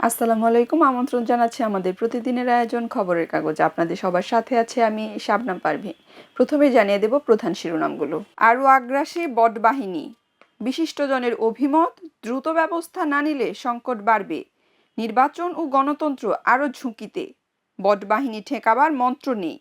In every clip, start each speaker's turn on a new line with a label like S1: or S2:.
S1: আসসালামু আলাইকুম। আমন্ত্রণ জানাচ্ছি আমাদের প্রতিদিনের আয়োজন খবরের কাগজ। আপনাদের সবার সাথে আছে আমি শাবনাম পারভীন। প্রথমে জানিয়ে দেব প্রধান শিরোনামগুলো। আরও আগ্রাসী বটবাহিনী, বিশিষ্টজনের অভিমত, দ্রুত ব্যবস্থা না নিলে সংকট বাড়বে, নির্বাচন ও গণতন্ত্র আরও ঝুঁকিতে, বটবাহিনী ঠেকাবার মন্ত্র নেই,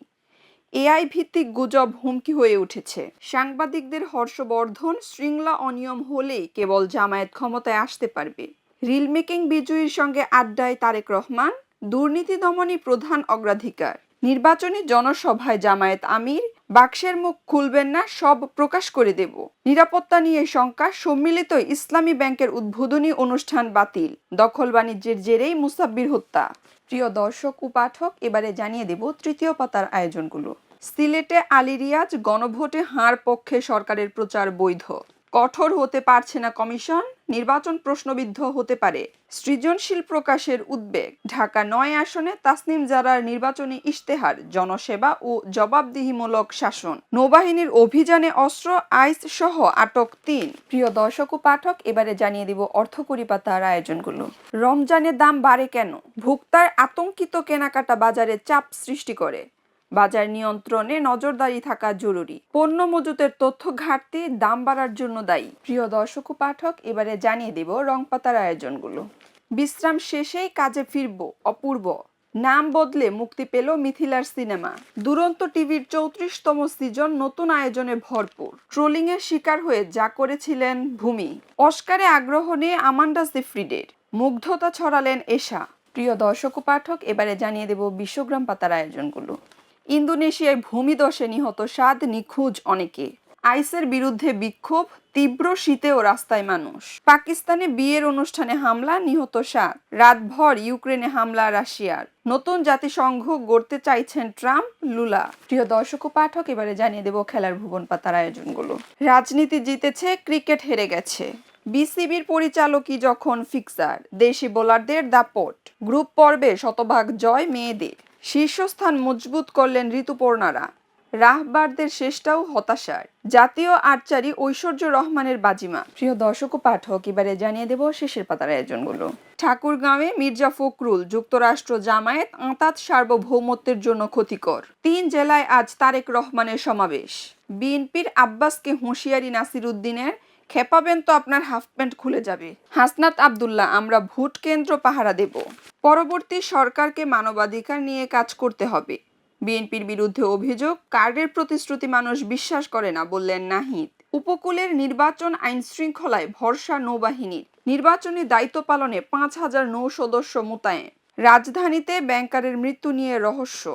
S1: এআই ভিত্তিক গুজব হুমকি হয়ে উঠেছে, সাংবাদিকদের হর্ষবর্ধন, শৃঙ্খলা অনিয়ম হলেই কেবল জামায়াত ক্ষমতায় আসতে পারবে, রিল মেকিং বিজয়ীর সঙ্গে আড্ডায় তারেক রহমান, দুর্নীতি দমনই প্রধান অগ্রাধিকার, নির্বাচনী জনসভায় জামায়াত আমির, বাক্সের মুখ খুলবেন না, সব প্রকাশ করে দেব, নিরাপত্তা নিয়ে শঙ্কা, সম্মিলিত ইসলামী ব্যাংকের উদ্বোধনী অনুষ্ঠান বাতিল, দখল বাণিজ্যের জেরেই মুসাব্বির হত্যা। প্রিয় দর্শক ও পাঠক, এবারে জানিয়ে দেব তৃতীয় পাতার আয়োজনগুলো। সিলেটে আলী রিয়াজ, গণভোটে হার পক্ষে সরকারের প্রচার বৈধ, কঠোর হতে পারছে না কমিশন, নির্বাচন প্রশ্নবিদ্ধ হতে পারে, সৃজনশীল প্রকাশের উদ্বেগ, ঢাকা ৯ আসনে তাসনিম জারার নির্বাচনী ইশতেহার, জনসেবা ও জবাবদিহিমূলক শাসন, নৌবাহিনীর অভিযানে অস্ত্র, আইস সহ আটক ৩। প্রিয় দর্শক ও পাঠক, এবারে জানিয়ে দিব অর্থকরী পাতার আয়োজনগুলো। রমজানের দাম বাড়ে কেন? ভোক্তার আতঙ্কিত কেনাকাটা বাজারে চাপ সৃষ্টি করে, বাজার নিয়ন্ত্রণে নজরদারি থাকা জরুরি, পণ্য মজুতের তথ্য ঘাটতি দাম বাড়ার জন্য দায়ী। প্রিয় দর্শক ও পাঠক, এবারে জানিয়ে দেব রংপাতার আয়োজনগুলো। বিশ্রাম শেষেই কাজে ফিরব, অপূর্ব, নাম বদলে মুক্তি পেল মিথিলার সিনেমা, দুরন্ত টিভির 34তম সিজন নতুন আয়োজনে ভরপুর, ট্রোলিংয়ের শিকার হয়ে যা করেছিলেন ভূমি, অস্কারে আগ্রহ নিয়ে আমান্ডা সেফ্রিডের, মুগ্ধতা ছড়ালেন এশা। প্রিয় দর্শক ও পাঠক, এবারে জানিয়ে দেব বিশ্বগ্রাম পাতার আয়োজনগুলো। ইন্দোনেশিয়ায় ভূমিধসে নিহত 7, নিখোঁজ অনেকে, আইসের বিরুদ্ধে বিক্ষোভ, তীব্র শীতেও রাস্তায় মানুষ, পাকিস্তানে বিয়ের অনুষ্ঠানে হামলা, নিহত 7, রাতভর ইউক্রেনে হামলা রাশিয়ার, নতুন জাতিসংঘ গড়তে চাইছেন ট্রাম্প, লুলা। প্রিয় দর্শক ও পাঠক, এবারে জানিয়ে দেব খেলার ভুবন পাতার আয়োজনগুলো। রাজনীতি জিতেছে, ক্রিকেট হেরে গেছে, বিসিবির পরিচালকই যখন ফিক্সার, দেশি বোলারদের দাপট, গ্রুপ পর্বে শতভাগ জয় মেয়েদের, শীর্ষস্থান মজবুত করলেন ঋতুপর্ণারা, রাহবারদের শেষটাও হতাশার, জাতীয় আর্চারি ঐশ্বর্য রহমানের বাজিমা। প্রিয় দর্শক ও পাঠক, এবারে জানিয়ে দেব শেষের পাতার আয়োজনগুলো। ঠাকুরগাঁওয়ে মির্জা ফখরুল, যুক্তরাষ্ট্র জামায়াত আঁতাত সার্বভৌমত্বের জন্য ক্ষতিকর, 3 জেলায় আজ তারেক রহমানের সমাবেশ, বিএনপির আব্বাসকে হুঁশিয়ারি নাসিরুদ্দিনের, খেপাবেন তো আপনার হাফ প্যান্ট খুলে যাবে, হাসনাত আব্দুল্লাহ, আমরা ভোট কেন্দ্র পাহারা দেব, পরবর্তী সরকারকে মানবাধিকার নিয়ে কাজ করতে হবে, বিএনপির বিরুদ্ধে অভিযোগ, কার্ডের প্রতিশ্রুতি মানুষ বিশ্বাস করে না বললেন নাহিদ, উপকূলের নির্বাচন আইন শৃঙ্খলায় ভরসা নৌবাহিনীর, নির্বাচনী দায়িত্ব পালনে 5,000 নৌ সদস্য মোতায়েন, রাজধানীতে ব্যাংকারের মৃত্যু নিয়ে রহস্য,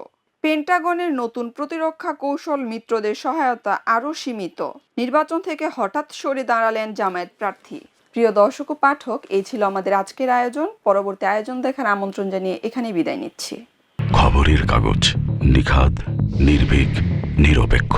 S1: পেন্টাগনের নতুন প্রতিরক্ষা কৌশল, মিত্রদের সহায়তা আরও সীমিত, নির্বাচন থেকে হঠাৎ সরে দাঁড়ালেন জামায়াত প্রার্থী। প্রিয় দর্শক ও পাঠক, এই ছিল আমাদের আজকের আয়োজন। পরবর্তী আয়োজন দেখার আমন্ত্রণ জানিয়ে এখানেই বিদায় নিচ্ছি।
S2: খবরের কাগজ, নিখাদ, নির্ভীক, নিরপেক্ষ।